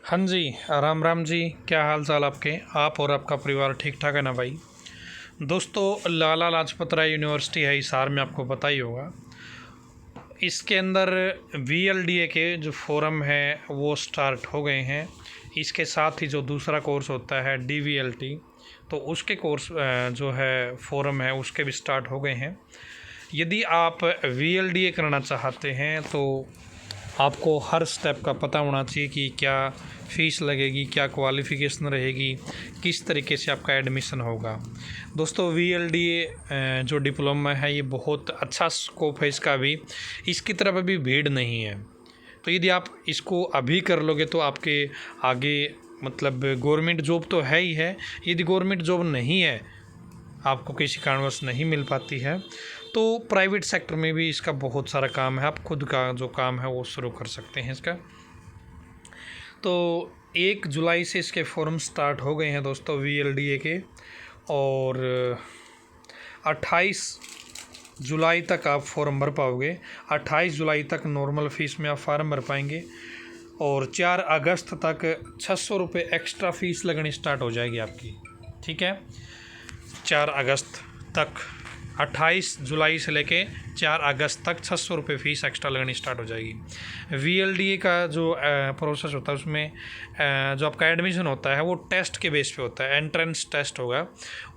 हाँ जी, राम राम जी। क्या हाल चाल आपके? आप और आपका परिवार ठीक ठाक है ना भाई? दोस्तों, लाला लाजपत राय यूनिवर्सिटी है हिसार में, आपको पता ही होगा। इसके अंदर VLDA के जो फोरम है वो स्टार्ट हो गए हैं। इसके साथ ही जो दूसरा कोर्स होता है DVLT, तो उसके कोर्स जो है फोरम है उसके भी स्टार्ट हो गए हैं। यदि आप VLDA करना चाहते हैं तो आपको हर स्टेप का पता होना चाहिए कि क्या फ़ीस लगेगी, क्या क्वालिफ़िकेशन रहेगी, किस तरीके से आपका एडमिशन होगा। दोस्तों, VLDA जो डिप्लोमा है ये बहुत अच्छा स्कोप है इसका भी। इसकी तरफ अभी भीड़ नहीं है, तो यदि आप इसको अभी कर लोगे तो आपके आगे मतलब गवर्नमेंट जॉब तो है ही है। यदि गवर्नमेंट जॉब नहीं है, आपको किसी कारणवश नहीं मिल पाती है, तो प्राइवेट सेक्टर में भी इसका बहुत सारा काम है। आप खुद का जो काम है वो शुरू कर सकते हैं इसका। तो 1 जुलाई से इसके फॉर्म स्टार्ट हो गए हैं दोस्तों VLDA के, और 28 जुलाई तक आप फॉर्म भर पाओगे। 28 जुलाई तक नॉर्मल फ़ीस में आप फार्म भर पाएंगे, और 4 अगस्त तक 600 रुपये एक्स्ट्रा फ़ीस लगनी स्टार्ट हो जाएगी आपकी। ठीक है, 4 अगस्त तक, 28 जुलाई से लेके 4 अगस्त तक 600 रुपये फ़ीस एक्स्ट्रा लगनी स्टार्ट हो जाएगी। VLDA का जो प्रोसेस होता है उसमें जो आपका एडमिशन होता है वो टेस्ट के बेस पे होता है। एंट्रेंस टेस्ट होगा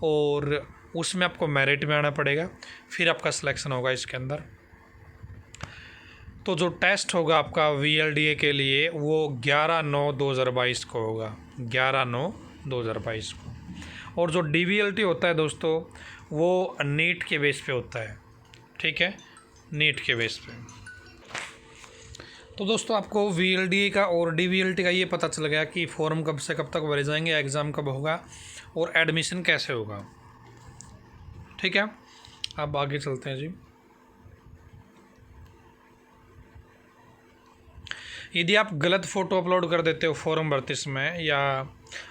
और उसमें आपको मेरिट में आना पड़ेगा, फिर आपका सिलेक्शन होगा इसके अंदर। तो जो टेस्ट होगा आपका VLDA के लिए वो 11/9/2022 को होगा, 11/9/2022 को। और जो DVLT होता है दोस्तों, वो नीट के बेस पे होता है। ठीक है, नीट के बेस पे। तो दोस्तों, आपको VLDA का और DVLT का ये पता चल गया कि फॉर्म कब से कब तक भरे जाएंगे, एग्ज़ाम कब होगा और एडमिशन कैसे होगा। ठीक है, अब आगे चलते हैं जी। यदि आप गलत फ़ोटो अपलोड कर देते हो फॉर्म भरते समय, या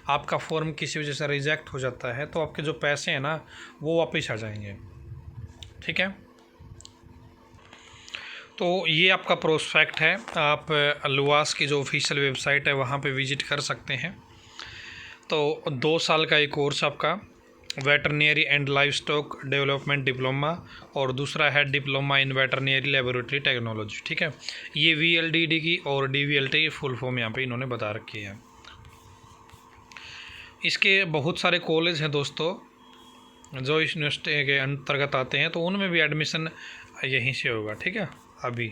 आपका फॉर्म किसी वजह से रिजेक्ट हो जाता है, तो आपके जो पैसे हैं ना वो वापस आ जाएंगे। ठीक है, तो ये आपका प्रोस्पेक्ट है। आप लुआस की जो ऑफिशियल वेबसाइट है वहाँ पे विजिट कर सकते हैं। तो 2 साल का एक कोर्स आपका veterinary and live stock development diploma, और दूसरा है diploma in veterinary laboratory technology. ठीक है, ये VLDD की और DVLT की फुल फॉर्म यहाँ पे इन्होंने बता रखी है। इसके बहुत सारे कॉलेज हैं दोस्तों जो इस यूनिवर्सिटी के अंतर्गत आते हैं, तो उनमें भी एडमिशन यहीं से होगा। ठीक है, अभी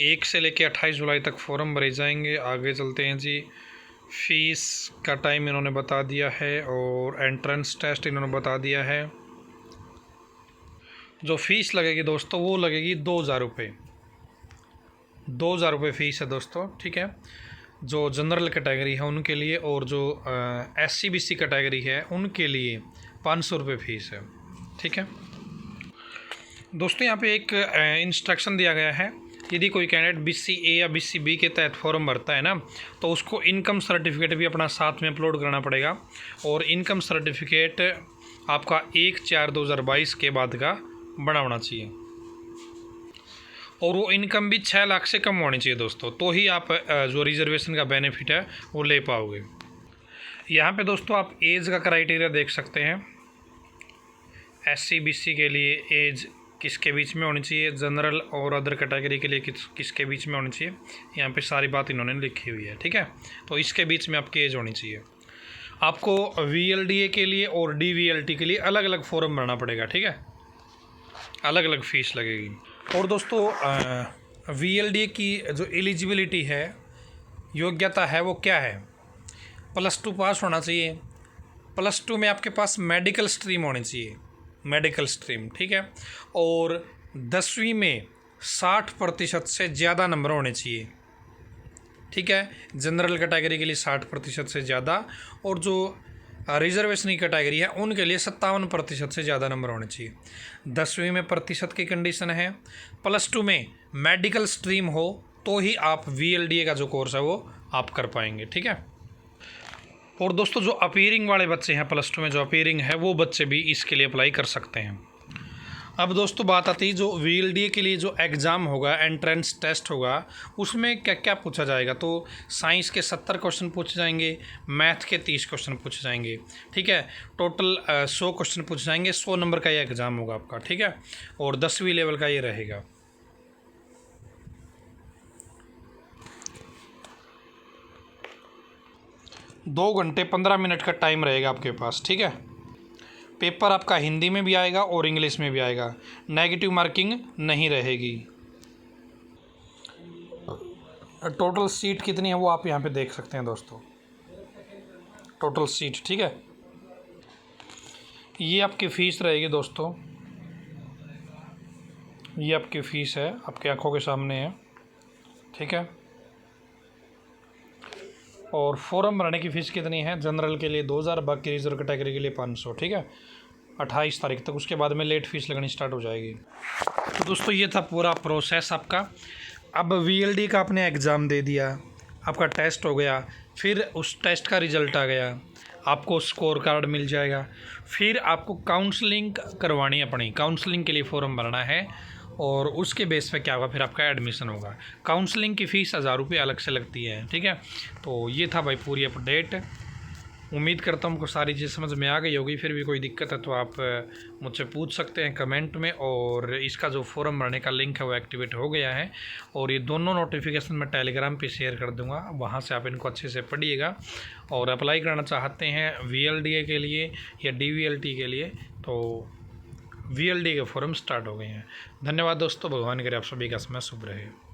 1 से लेकर 28 जुलाई तक फॉर्म भरे जाएंगे। आगे चलते हैं जी। फ़ीस का टाइम इन्होंने बता दिया है और एंट्रेंस टेस्ट इन्होंने बता दिया है। जो फ़ीस लगेगी दोस्तों वो लगेगी 2,000 रुपये। 2,000 रुपये फ़ीस है दोस्तों। ठीक है, जो जनरल कैटेगरी है उनके लिए, और जो SC/BC कैटेगरी है उनके लिए 500 रुपये फ़ीस है। ठीक है दोस्तों, यहाँ पे एक इंस्ट्रक्शन दिया गया है। यदि कोई कैंडिडेट BC-A या BC-B के तहत फॉर्म भरता है ना, तो उसको इनकम सर्टिफिकेट भी अपना साथ में अपलोड करना पड़ेगा, और इनकम सर्टिफिकेट आपका 1/4/2022 के बाद का बना होना चाहिए, और वो इनकम भी 6 लाख से कम होनी चाहिए दोस्तों, तो ही आप जो रिजर्वेशन का बेनिफिट है वो ले पाओगे। यहाँ पे दोस्तों आप एज का क्राइटेरिया देख सकते हैं। SC/BC के लिए एज किसके बीच में होनी चाहिए, जनरल और अदर कैटेगरी के लिए किसके बीच में होनी चाहिए, यहाँ पे सारी बात इन्होंने लिखी हुई है। ठीक है, तो इसके बीच में आपकी एज होनी चाहिए। आपको VLDA के लिए और DVLT के लिए अलग अलग फॉर्म भरना पड़ेगा। ठीक है, अलग अलग फ़ीस लगेगी। और दोस्तों, VLDA की जो एलिजिबिलिटी है, योग्यता है, वो क्या है? +2 पास होना चाहिए। +2 में आपके पास मेडिकल स्ट्रीम होनी चाहिए, मेडिकल स्ट्रीम। ठीक है, और 10वीं में 60% से ज़्यादा नंबर होने चाहिए। ठीक है, जनरल कैटेगरी के लिए 60% से ज़्यादा, और जो रिजर्वेशन की कैटेगरी है उनके लिए 57% से ज़्यादा नंबर होने चाहिए। 10वीं में प्रतिशत की कंडीशन है, +2 में मेडिकल स्ट्रीम हो तो ही आप VLDA का जो कोर्स है वो आप कर पाएंगे। ठीक है, और दोस्तों जो अपीयरिंग वाले बच्चे हैं, +2 में जो अपीयरिंग है वो बच्चे भी इसके लिए अप्लाई कर सकते हैं। अब दोस्तों बात आती है जो VLDA के लिए जो एग्ज़ाम होगा, एंट्रेंस टेस्ट होगा, उसमें क्या क्या पूछा जाएगा। तो साइंस के 70 क्वेश्चन पूछे जाएंगे, मैथ के 30 क्वेश्चन पूछे जाएंगे, ठीक है। टोटल 100 क्वेश्चन पूछे जाएंगे। 100 नंबर का ये एग्ज़ाम होगा आपका, ठीक है। और 10वीं लेवल का ये रहेगा। दो घंटे 15 मिनट का टाइम रहेगा आपके पास, ठीक है। पेपर आपका हिंदी में भी आएगा और इंग्लिश में भी आएगा। नेगेटिव मार्किंग नहीं रहेगी। टोटल सीट कितनी है वो आप यहाँ पे देख सकते हैं दोस्तों, टोटल सीट, ठीक है। ये आपकी फ़ीस रहेगी दोस्तों, ये आपकी फ़ीस है, आपकी आंखों के सामने है, ठीक है। और फॉर्म भरने की फ़ीस कितनी है, जनरल के लिए 2000, बाकी रिजर्व कैटेगरी के लिए 500, ठीक है। 28 तारीख तक, उसके बाद में लेट फीस लगनी स्टार्ट हो जाएगी। तो दोस्तों ये था पूरा प्रोसेस आपका। अब VLD का आपने एग्ज़ाम दे दिया, आपका टेस्ट हो गया, फिर उस टेस्ट का रिज़ल्ट आ गया, आपको स्कोर कार्ड मिल जाएगा। फिर आपको काउंसलिंग करवानी है, अपनी काउंसलिंग के लिए फ़ॉर्म भरना है और उसके बेस पे क्या होगा, फिर आपका एडमिशन होगा। काउंसलिंग की फ़ीस 1000 रुपये अलग से लगती है, ठीक है। तो ये था भाई पूरी अपडेट। उम्मीद करता हूँ आपको सारी चीज़ समझ में आ गई होगी। फिर भी कोई दिक्कत है तो आप मुझसे पूछ सकते हैं कमेंट में। और इसका जो फॉर्म भरने का लिंक है वो एक्टिवेट हो गया है, और ये दोनों नोटिफिकेशन मैं टेलीग्राम पे शेयर कर दूंगा, वहाँ से आप इनको अच्छे से पढ़िएगा। और अप्लाई करना चाहते हैं VLDA के लिए या DVLT के लिए, तो VLDA के फॉर्म स्टार्ट हो गए हैं। धन्यवाद दोस्तों, भगवान करे आप सभी का समय शुभ रहे।